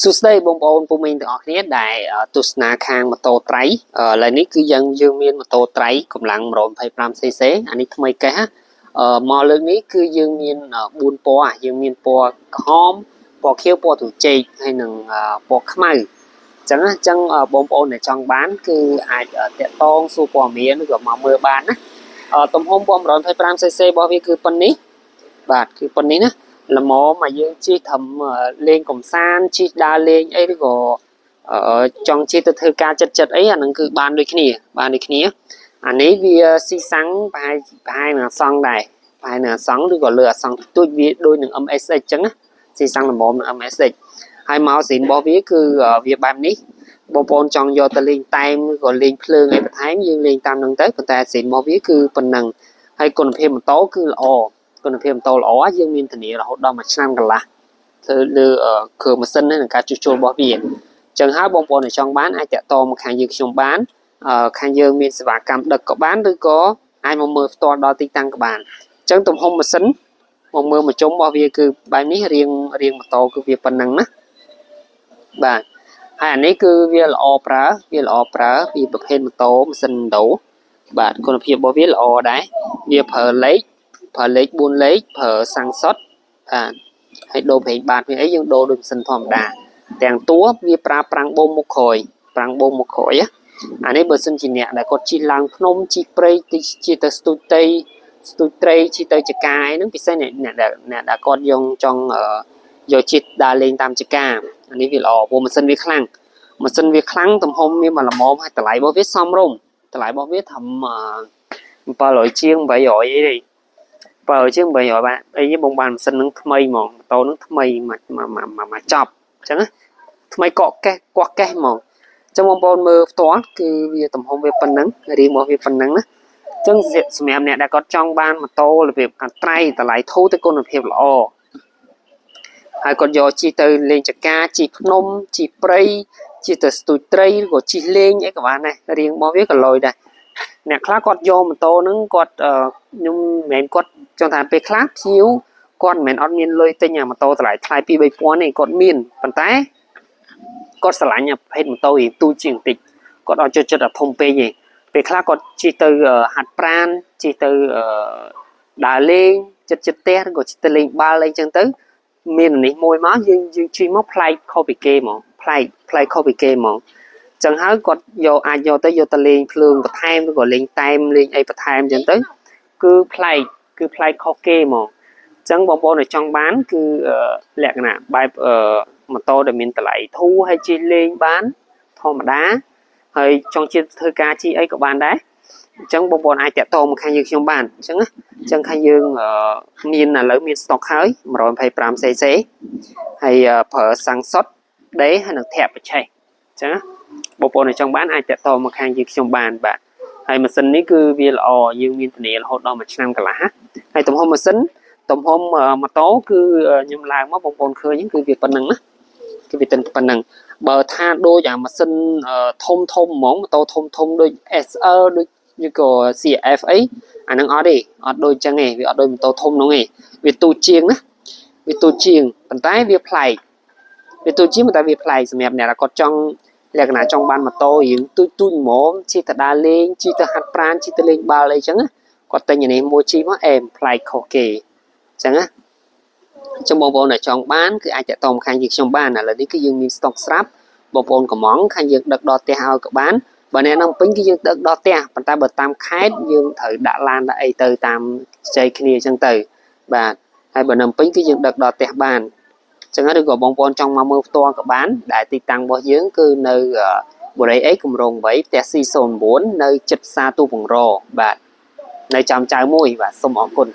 សួស្តីបងប្អូនពុំមីងទាំងអស់គ្នាដែលទស្សនាខាងម៉ូតូត្រៃឥឡូវនេះគឺយើងមានម៉ូតូត្រៃកម្លាំង 125cc អានេះថ្មីកេះមកលើកនេះគឺយើងមាន4ពណ៌យើងមានពណ៌ក្រហមពណ៌ខៀវពណ៌ត្រចេកហើយនិងពណ៌ខ្មៅអញ្ចឹងបងប្អូនដែលចង់បានគឺអាចតាក់ទងសួរព័ត៌មានឬក៏មកមើលបានណាទំហំពណ៌ 125cc របស់វាគឺប៉ុណ្នេះបាទគឺប៉ុណ្នេះណាល្មមមកយើងជិះធ្វើលេងកំសាន្តជិះដើរលេងអីឬក៏ចង់ជិះទៅធ្វើការចិត្តអីអានឹងគឺបានដូចគ្នាអានេះវាស៊ីសាំងប្រហែលនឹងអសង្ខដែរប្រហែលនឹងអសង្ខឬក៏លើអសង្ខទូចវាដូចនឹង MSX អញ្ចឹងណាស៊ីសាំងល្មមនឹង MSX ហើយម៉ោស៊ីនរបស់វាគឺវាបែបនេះបងប្អូនចង់យកទៅលេងតែមឬក៏លេងភ្លើងអីបន្ថែមយើងលេងតាមនឹងទៅប៉ុន្តែស៊ីនរបស់វាគឺប៉ុណ្ណឹងហើយគុណភាពម៉ូតូគឺល្អគុណភាពម៉ូតូល្អយើងមានធានារហូតដល់1ឆ្នាំកន្លះទៅលើគ្រឿងម៉ាស៊ីននិងការជួសជុលរបស់វាអញ្ចឹងហើយបងប្អូនដែលចង់បានអាចតាក់ទងមកខាងយើងខ្ញុំបានខាងយើងមានសេវាកម្មដឹកក៏បានឬក៏អាចមកមើលផ្ទាល់ដល់ទីតាំងក៏បានអញ្ចឹងទំហំម៉ាស៊ីនមកមើលមកជុំរបស់វាគឺបែបនេះរៀងម៉ូតូគឺវាប៉ុណ្ណឹងណាបាទហើយអានេះគឺវាល្អប្រើពីប្រភេទម៉ូតូម៉ាស៊ីនដូបាទគុណភាពរបស់វាល្អដែរវាប្រើលេខ4លេខប្រើសាំងសុតបាទហើយដូរប្រេងបាតវាអីយើងដូរដូចម៉ាស៊ីនធម្មតាទាំងតួវាប្រើប្រាំងបូមមុខក្រោយអានេះបើសិនជាអ្នកដែលគាត់ជិះឡើងភ្នំជិះព្រៃជិះទៅស្ទូចត្រីជិះទៅចកាអីហ្នឹងពិសេសអ្នកដែលគាត់ចង់យកជិះដើរលេងតាមចកាអានេះវាល្អព្រោះម៉ាស៊ីនវាខ្លាំងទំហំវាមកល្មមហើយតម្លៃរបស់វាសមរម្យតម្លៃរបស់វាត្រឹម700ជាង800អីទេ700ជាង800បាទអីបងបានម៉ាស៊ីននឹងថ្មីហ្មងម៉ូតូនឹងថ្មីមកចប់អញ្ចឹងណាថ្មីកក់កេះហ្មងអញ្ចឹងបងប្អូនមើលផ្ទាល់គឺវាទំហំវាប៉ុណ្ណឹងរាងរបស់វាប៉ុណ្ណឹងណាអញ្ចឹងសម្រាប់អ្នកដែលគាត់ចង់បានម៉ូតូរបៀបអាត្រៃតម្លៃធូរតែគុណភាពល្អហើយគាត់យកជិះទៅលេងចកាជិះភ្នំជិះព្រៃជិះទៅស្ទូចត្រីឬក៏ជិះលេងអីក៏បានដែររាងរបស់វាក៏លយដែរអ្នកខ្លះគាត់យកម៉ូតូហ្នឹងគាត់ខ្ញុំមិនមែនគាត់ចង់ថាពេលខ្លះភ្ញៀវគាត់មិនមែនអត់មានលុយទិញអាម៉ូតូតម្លៃថ្លៃ 2-3 ពាន់ទេគាត់មានប៉ុន្តែគាត់ស្រឡាញ់ប្រភេទម៉ូតូឯទូជាងបន្តិចគាត់អត់ចូលចិត្តអាធំពេកទេពេលខ្លះគាត់ជិះទៅហាត់ប្រាណជិះទៅដើរលេងចិត្តផ្ទះឬក៏ជិះទៅលេងបាល់អីចឹងទៅមាននេះមួយមកយើងជិះមកប្លែកខុសពីគេហ្មងប្លែកខុសពីគេហ្មងចឹងហើយគាត់អាចយកទៅលេងភ្លើងបន្ថែមឬក៏លេងតែមលេងអីបន្ថែមចឹងទៅគឺប្លែកខុសគេហ្មងចឹងបងប្អូនដែលចង់បានគឺលក្ខណៈបែបម៉ូតូដែលមានតម្លៃធូរហើយជិះលេងបានធម្មតាហើយចង់ជិះធ្វើការជិះអីក៏បានដែរអញ្ចឹងបងប្អូនអាចតាក់ទងមកខាងយើងខ្ញុំបានអញ្ចឹងណាអញ្ចឹងខាងយើងមានឥឡូវមានស្តុកហើយ 125cc ហើយប្រើសាំងសុតដេហើយនឹងធាក់បច្ឆេះអញ្ចឹងបងប្អូនដែលចង់បានអាចតាក់ទងមកខាងយើងខ្ញុំបានបាទហើយម៉ាស៊ីននេះគឺវាល្អយើងមានធានារហូតដល់1ឆ្នាំកន្លះហើយទំហំម៉ាស៊ីនទំហំម៉ូតូគឺខ្ញុំឡើងមកបងប្អូនឃើញគឺវាប៉ុណ្ណឹងណាគឺវាប៉ុណ្ណឹងបើថាដូចអាម៉ាស៊ីនធំហ្មងម៉ូតូធំដូច SR ដូចឬក៏ CF អីអានឹងអត់ទេអត់ដូចអញ្ចឹងទេវាអត់ដូចម៉ូតូធំនោះទេវាទូជាងណាវាទូជាងប៉ុន្តែវាប្លែកសម្រាប់អ្នកដែលគាត់ចង់លក្ខណៈចង់បានម៉ូតូរៀងទូចហ្មងជិះទៅដើរលេងជិះទៅហាត់ប្រាណជិះទៅលេងបាល់អីចឹងណាគាត់ទិញអានេះមួយជិះមកប្លែកខុសគេអញ្ចឹងណាចំបងប្អូនដែលចង់បានគឺអាចតាក់ទងខាងយើងខ្ញុំបានឥឡូវនេះគឺយើងមានស្តុកស្រាប់បងប្អូនកំងខាងយើងដឹកដល់ផ្ទះឲ្យក៏បានបើអ្នកនៅពេញគឺយើងដឹកដល់ផ្ទះប៉ុន្តែបើតាមខេត្តយើងត្រូវដាក់ឡានដាក់អីទៅតាមចែកគ្នាអញ្ចឹងទៅបាទហើយបើនៅពេញគឺយើងដឹកដល់ផ្ទះបានអញ្ចឹងឬក៏បងប្អូនចង់មកមើលផ្ទាល់ក៏បានដែលទីតាំងរបស់យើងគឺនៅបុរីអីគម្រោង8ផ្ទះ C09 នៅជិតផ្សារទូពងរបាទនៅចំចៅមួយបាទសូមអរគុណ